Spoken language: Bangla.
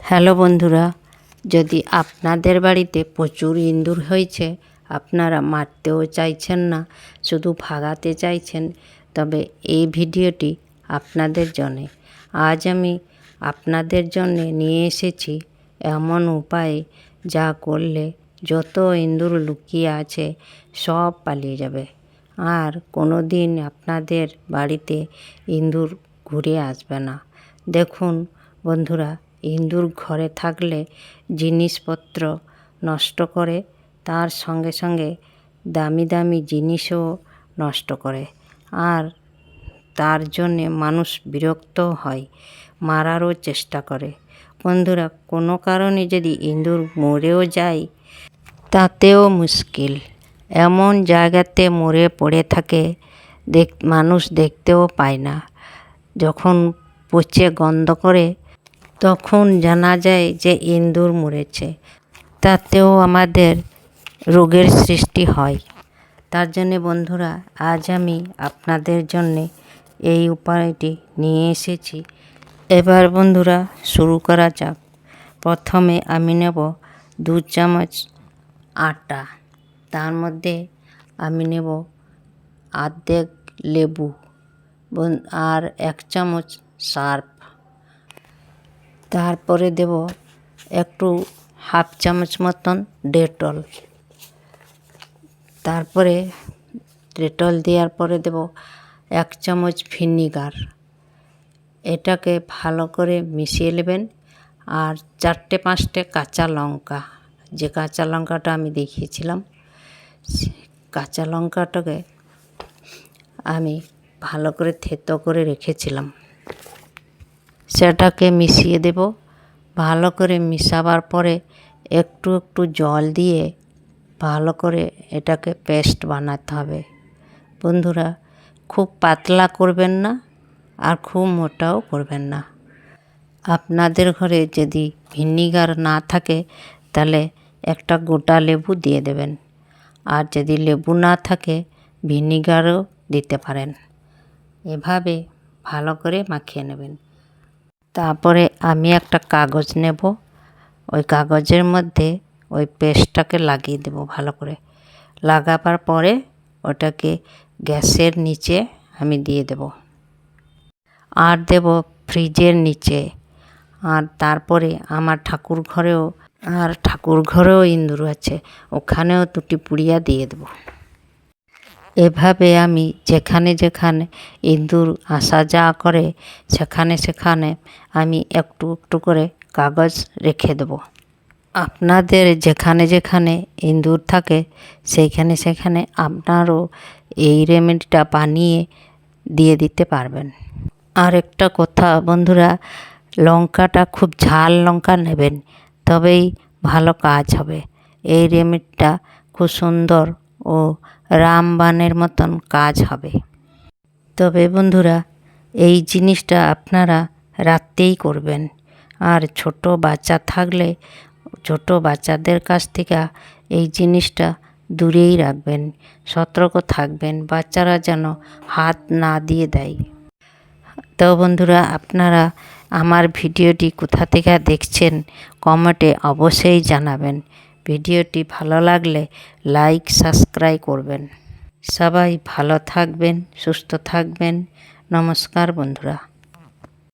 হ্যালো বন্ধুরা, যদি আপনাদের বাড়িতে প্রচুর ইঁদুর হয়েছে, আপনারা মারতেও চাইছেন না, শুধু ভাগাতে চাইছেন, তবে এই ভিডিওটি আপনাদের জন্যে। আজ আমি আপনাদের জন্য নিয়ে এসেছি এমন উপায় যা করলে যত ইঁদুর লুকিয়ে আছে সব পালিয়ে যাবে, আর কোনো দিন আপনাদের বাড়িতে ইঁদুর ঘুরে আসবে না। দেখুন বন্ধুরা, ইঁদুর ঘরে থাকলে জিনিসপত্র নষ্ট করে, তার সঙ্গে সঙ্গে দামি দামি জিনিসও নষ্ট করে, আর তার জন্যে মানুষ বিরক্ত হয়, মারারও চেষ্টা করে। বন্ধুরা, কোনো কারণে যদি ইঁদুর মরেও যায় তাতেও মুশকিল। এমন জায়গাতে মরে পড়ে থাকে মানুষ দেখতেও পায় না। যখন পচে গন্ধ করে তখন জানা যায় যে ইঁদুর মরেছে, তাতেও আমাদের রোগের সৃষ্টি হয়। তার জন্যে বন্ধুরা, আজ আমি আপনাদের জন্যে এই উপায়টি নিয়ে এসেছি। এবার বন্ধুরা শুরু করা যাক। প্রথমে আমি নেব 2 চামচ আটা, তার মধ্যে আমি নেব অর্ধেক লেবু আর 1 চামচ সার্ফ, তারপরে দেব একটু হাফ চামচ মতন ডেটল, তারপরে ডেটল দেওয়ার পরে দেব 1 চামচ ভিনিগার। এটাকে ভালো করে মিশিয়ে নেবেন। আর 4-5টে কাঁচা লঙ্কা, যে কাঁচা লঙ্কাটা আমি দেখিয়েছিলাম, কাঁচা লঙ্কাটাকে আমি ভালো করে থেতো করে রেখেছিলাম, সেটাকে মিশিয়ে দেব। ভালো করে মিশাবার পরে একটু একটু জল দিয়ে ভালো করে এটাকে পেস্ট বানাতে হবে। বন্ধুরা, খুব পাতলা করবেন না আর খুব মোটাও করবেন না। আপনাদের ঘরে যদি ভিনিগার না থাকে তাহলে একটা গোটা লেবু দিয়ে দেবেন, আর যদি লেবু না থাকে ভিনিগারও দিতে পারেন। এভাবে ভালো করে মাখিয়ে নেবেন। তারপরে আমি একটা কাগজ নেব, ওই কাগজের মধ্যে ওই পেস্টটাকে লাগিয়ে দেব ভালো করে। লাগাবার পরে ওটাকে গ্যাসের নিচে আমি দিয়ে দেব, আর দেব ফ্রিজের নিচে। আর তারপরে আমার ঠাকুর ঘরেও ইঁদুর আছে, ওখানেও 2টি পুড়িয়া দিয়ে দেব। এভাবে আমি যেখানে যেখানে ইঁদুর আসা যাওয়া করে সেখানে সেখানে আমি একটু একটু করে কাগজ রেখে দেব। আপনাদের যেখানে যেখানে ইঁদুর থাকে সেইখানে সেখানে আপনারও এই রেমেডিটা বানিয়ে দিয়ে দিতে পারবেন। আর একটা কথা বন্ধুরা, লঙ্কাটা খুব ঝাল লঙ্কা নেবেন, তবেই ভালো কাজ হবে। এই রেমেডিটা খুব সুন্দর ও রামবাণের মতন কাজ হবে। তবে বন্ধুরা, এই জিনিসটা আপনারা রাত্রেই করবেন। আর ছোট বাচ্চা থাকলে ছোট বাচ্চাদের কাছ থেকে এই জিনিসটা দূরেই রাখবেন, সতর্ক থাকবেন, বাচ্চারা যেন হাত না দিয়ে দেয়। তো বন্ধুরা, আপনারা আমার ভিডিওটি কোথা থেকে দেখছেন কমেন্টে অবশ্যই জানাবেন। ভিডিওটি ভালো লাগলে লাইক সাবস্ক্রাইব করবেন। সবাই ভালো থাকবেন, সুস্থ থাকবেন। নমস্কার বন্ধুরা।